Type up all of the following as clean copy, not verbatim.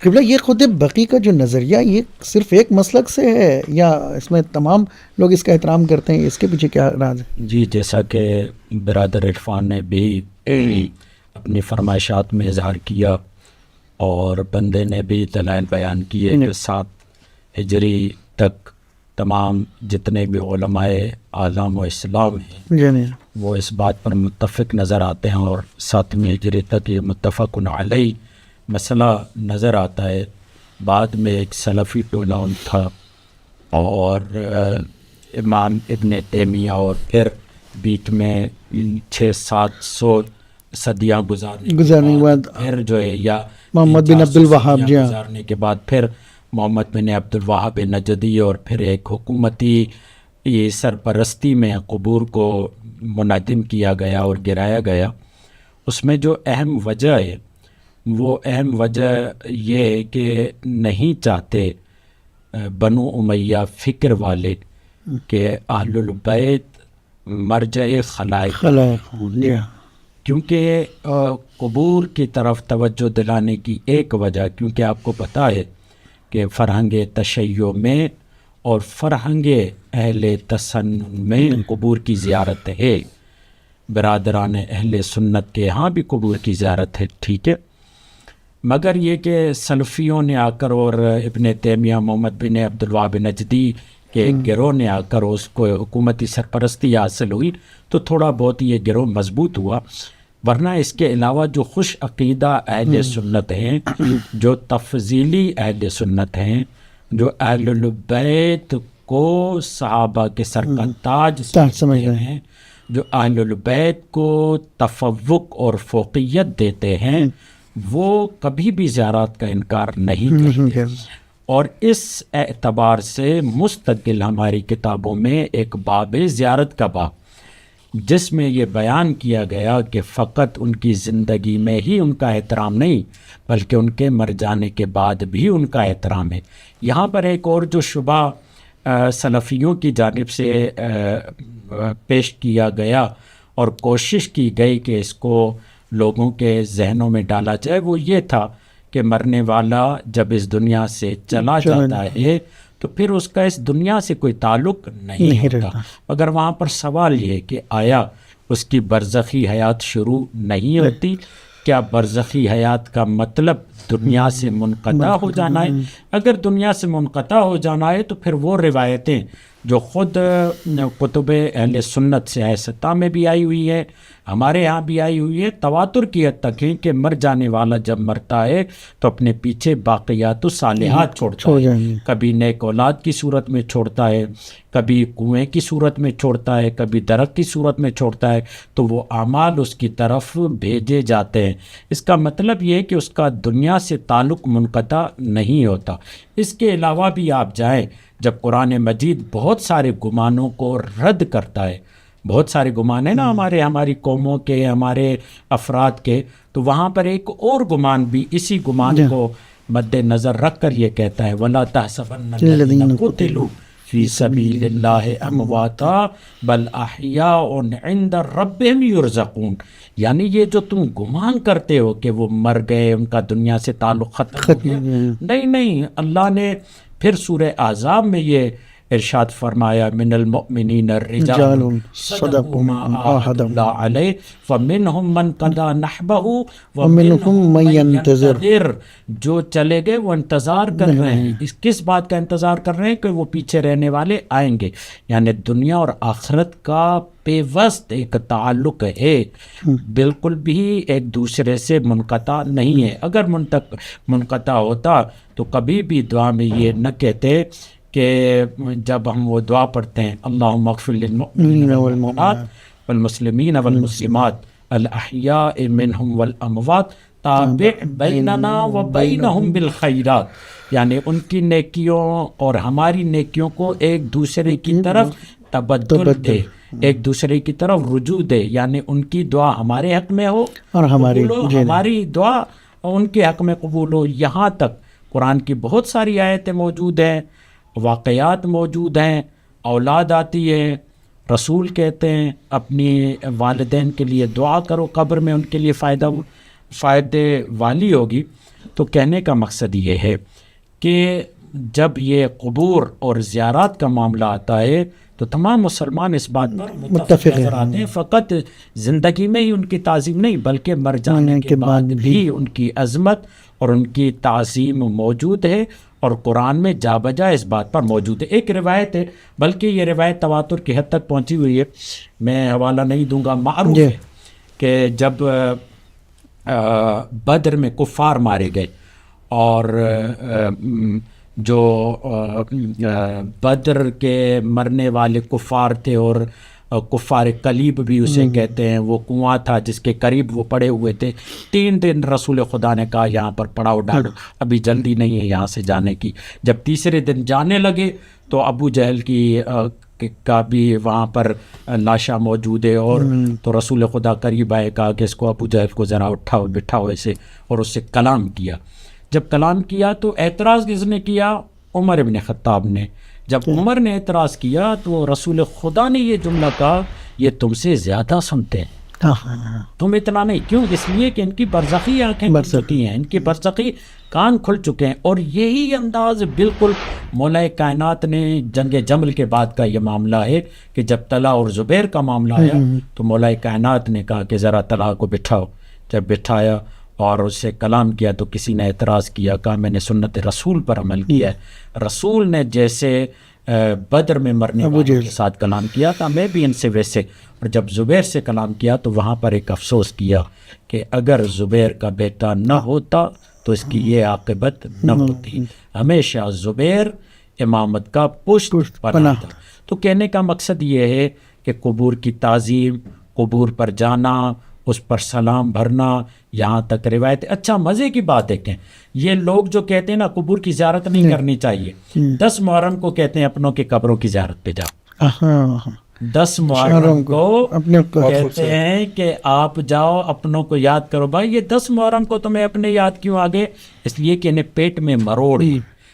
قبلہ یہ خود بقی کا جو نظریہ یہ صرف ایک مسلک سے ہے یا اس میں تمام لوگ اس کا احترام کرتے ہیں؟ اس کے پیچھے کیا راز ہے؟ جی جیسا کہ برادر عرفان نے بھی اپنی فرمائشات میں اظہار کیا اور بندے نے بھی دلائل بیان کیے کہ 7 ہجری تک تمام جتنے بھی علماء اعظم و اسلام ہیں وہ اس بات پر متفق نظر آتے ہیں، اور 7ویں ہجری تک یہ متفق علیہ مسئلہ نظر آتا ہے۔ بعد میں ایک سلفی ٹولہ تھا اور امام ابن تیمیہ، اور پھر بیچ میں 600-700 صدیاں گزارنے کے بعد پھر جو ہے یا محمد بن عبد الوہاب گزارنے کے بعد پھر محمد بن عبد الوہاب نجدی، اور پھر ایک حکومتی سرپرستی میں قبور کو منہدم کیا گیا اور گرایا گیا۔ اس میں جو اہم وجہ ہے وہ اہم وجہ یہ ہے کہ نہیں چاہتے بنو امیہ فکر والے کہ اہل البیت مرجع خلائق، کیونکہ قبور کی طرف توجہ دلانے کی ایک وجہ، کیونکہ آپ کو پتہ ہے کہ فرہنگ تشیع میں اور فرہنگ اہل تسنن میں قبور کی زیارت ہے۔ برادران اہل سنت کے ہاں بھی قبور کی زیارت ہے، ٹھیک ہے، مگر یہ کہ سلفیوں نے آ کر اور ابن تیمیہ محمد بن عبد الوہاب نجدی کہ ایک گروہ نے آ کر اس کو حکومتی سرپرستی حاصل ہوئی تو تھوڑا بہت یہ گروہ مضبوط ہوا، ورنہ اس کے علاوہ جو خوش عقیدہ اہل سنت ہیں، جو تفضیلی اہل سنت ہیں، جو اہل البیت کو صحابہ کے سر کا تاج سمجھتے ہیں، جو اہل البیت کو تفوق اور فوقیت دیتے ہیں، وہ کبھی بھی زیارات کا انکار نہیں کرتے۔ اور اس اعتبار سے مستقل ہماری کتابوں میں ایک باب زیارت کا باب، جس میں یہ بیان کیا گیا کہ فقط ان کی زندگی میں ہی ان کا احترام نہیں بلکہ ان کے مر جانے کے بعد بھی ان کا احترام ہے۔ یہاں پر ایک اور جو شبہ سلفیوں کی جانب سے پیش کیا گیا اور کوشش کی گئی کہ اس کو لوگوں کے ذہنوں میں ڈالا جائے، وہ یہ تھا کہ مرنے والا جب اس دنیا سے چلا جاتا ہے تو پھر اس کا اس دنیا سے کوئی تعلق نہیں ہوتا، مگر وہاں پر سوال یہ ہے کہ آیا اس کی برزخی حیات شروع نہیں ہوتی؟ کیا برزخی حیات کا مطلب دنیا سے منقطع ہو جانا ہے؟ اگر دنیا سے منقطع ہو جانا ہے تو پھر وہ روایتیں جو خود کتب اہل سنت سے ستہ میں بھی آئی ہوئی ہے، ہمارے ہاں بھی آئی ہوئی ہے، تواتر کی حد تک ہے کہ مر جانے والا جب مرتا ہے تو اپنے پیچھے باقیات الصالحات چھوڑتا ہے، کبھی نیک اولاد کی صورت میں چھوڑتا ہے، کبھی کنویں کی صورت میں چھوڑتا ہے، کبھی درخت کی صورت میں چھوڑتا ہے، تو وہ اعمال اس کی طرف بھیجے جاتے ہیں۔ اس کا مطلب یہ ہے کہ اس کا دنیا سے تعلق منقطع نہیں ہوتا۔ اس کے علاوہ بھی آپ جائیں، جب قرآن مجید بہت سارے گمانوں کو رد کرتا ہے، بہت سارے گمان ہیں نا ہماری قوموں کے، ہمارے افراد کے، تو وہاں پر ایک اور گمان بھی اسی گمان کو مد نظر رکھ کر یہ کہتا ہے وَلَا تَحْسَبَنَّ الَّذِينَ قُتِلُوا فِي سَبِيلِ اللَّهِ أَمْوَاتًا بَلْ أَحْيَاءٌ عِندَ رَبِّهِمْ يُرْزَقُونَ، یعنی یہ جو تم گمان کرتے ہو کہ وہ مر گئے، ان کا دنیا سے تعلق ختم ہو گیا، نہیں، اللہ نے پھر سورہ احزاب میں یہ ارشاد فرمایا من المؤمنین الرجال صدقوا ما عاهدوا الله علیہ فمنهم من قضى نحبه ومنهم من ينتظر، جو چلے گئے وہ انتظار کر رہے ہیں۔ اس کس بات کا انتظار کر رہے ہیں؟ کہ وہ پیچھے رہنے والے آئیں گے، یعنی دنیا اور آخرت کا پیوست ایک تعلق ہے، بالکل بھی ایک دوسرے سے منقطع نہیں ہے۔ اگر منقطع ہوتا تو کبھی بھی دعا میں یہ نہ کہتے کہ جب ہم وہ دعا پڑھتے ہیں اللہم اغفر للمؤمنین والمؤمنات والمسلمین والمسلمات الاحیاء منہم والاموات تابع بیننا وبینہم بالخیرات، یعنی ان کی نیکیوں اور ہماری نیکیوں کو ایک دوسرے کی طرف تبدل دے، ایک دوسرے کی طرف رجوع دے، یعنی ان کی دعا ہمارے حق میں ہو اور ہماری دعا ان کے حق میں قبول ہو۔ یہاں تک قرآن کی بہت ساری آیتیں موجود ہیں، واقعات موجود ہیں، اولاد آتی ہے، رسول کہتے ہیں اپنی والدین کے لیے دعا کرو، قبر میں ان کے لیے فائدے والی ہوگی۔ تو کہنے کا مقصد یہ ہے کہ جب یہ قبور اور زیارات کا معاملہ آتا ہے تو تمام مسلمان اس بات پر متفق نظر آتے ہیں، فقط زندگی میں ہی ان کی تعظیم نہیں بلکہ مر جانے کے بعد بھی ان کی عظمت اور ان کی تعظیم موجود ہے، اور قرآن میں جا بجا اس بات پر موجود ہے۔ ایک روایت ہے، بلکہ یہ روایت تواتر کی حد تک پہنچی ہوئی ہے، میں حوالہ نہیں دوں گا، معروف ہے کہ جب بدر میں کفار مارے گئے اور جو بدر کے مرنے والے کفار تھے، اور کفار قلیب بھی اسے کہتے ہیں، وہ کنواں تھا جس کے قریب وہ پڑے ہوئے تھے، 3 دن رسول خدا نے کہا یہاں پر پڑاؤ ڈالو، ابھی جلدی نہیں ہے یہاں سے جانے کی۔ جب تیسرے دن جانے لگے تو ابو جہل کا بھی وہاں پر لاشا موجود ہے، اور تو رسول خدا قریب آئے، کہا کہ اس کو ابو جہل کو ذرا اٹھاؤ بٹھاؤ ایسے، اور اس سے کلام کیا۔ جب کلام کیا تو اعتراض کس نے کیا؟ عمر ابن خطاب نے۔ جب عمر نے اعتراض کیا تو رسول خدا نے یہ جملہ کہا، یہ تم سے زیادہ سنتے ہیں، تم اتنا نہیں۔ کیوں؟ اس لیے کہ ان کی برزخی آنکھیں کھل چکی ہیں، ان کی برزخی کان کھل چکے ہیں۔ اور یہی انداز بالکل مولا کائنات نے جنگ جمل کے بعد کا یہ معاملہ ہے کہ جب طلحہ اور زبیر کا معاملہ آیا تو مولا کائنات نے کہا کہ ذرا طلحہ کو بٹھاؤ۔ جب بٹھایا اور اس سے کلام کیا تو کسی نے اعتراض کیا، کہا میں نے سنت رسول پر عمل کیا ہے، رسول نے جیسے بدر میں مرنے والوں کے ساتھ کلام کیا تھا میں بھی ان سے ویسے۔ اور جب زبیر سے کلام کیا تو وہاں پر ایک افسوس کیا کہ اگر زبیر کا بیٹا نہ ہوتا تو اس کی یہ عاقبت نہ ہوتی۔ ہمیشہ زبیر امامت کا پشت پناہ تھا۔ تو کہنے کا مقصد یہ ہے کہ قبور کی تعظیم، قبور پر جانا، اس پر سلام بھرنا، یہاں تک روایت۔ اچھا مزے کی بات ہے کہ یہ لوگ جو کہتے ہیں نا قبور کی زیارت نہیں کرنی چاہیے، 10 محرم کو کہتے ہیں اپنوں کی قبروں کی زیارت پہ جاؤ، 10 محرم کو کہتے ہیں کہ آپ جاؤ اپنوں کو یاد کرو۔ بھائی یہ 10 محرم کو تمہیں اپنے یاد کیوں آگے؟ اس لیے کہ انہیں پیٹ میں مروڑ،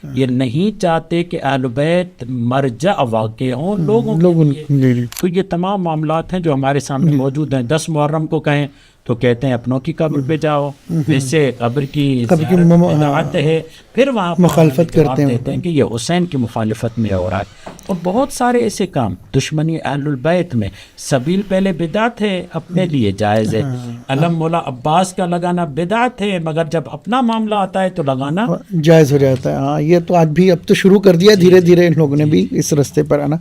یہ نہیں چاہتے کہ اہل بیت مرجع واقع ہوں لوگوں کے لیے۔ تو یہ تمام معاملات ہیں جو ہمارے سامنے موجود ہیں۔ 10 محرم کو کہیں تو کہتے ہیں اپنوں کی قبر پہ جاؤ، ویسے قبر کی بدعت ہے، پھر وہاں مخالفت کرتے ہیں کہ یہ حسین کی مخالفت میں ہو رہا ہے۔ اور بہت سارے ایسے کام دشمنی اہل البیت میں، سبیل پہلے بدعت ہے، اپنے لیے جائز ہے، علم مولا عباس کا لگانا بدعت ہے، مگر جب اپنا معاملہ آتا ہے تو لگانا جائز ہو جاتا ہے۔ ہاں یہ تو آج بھی اب تو شروع کر دیا دھیرے دھیرے ان لوگوں نے بھی اس رستے پر آنا۔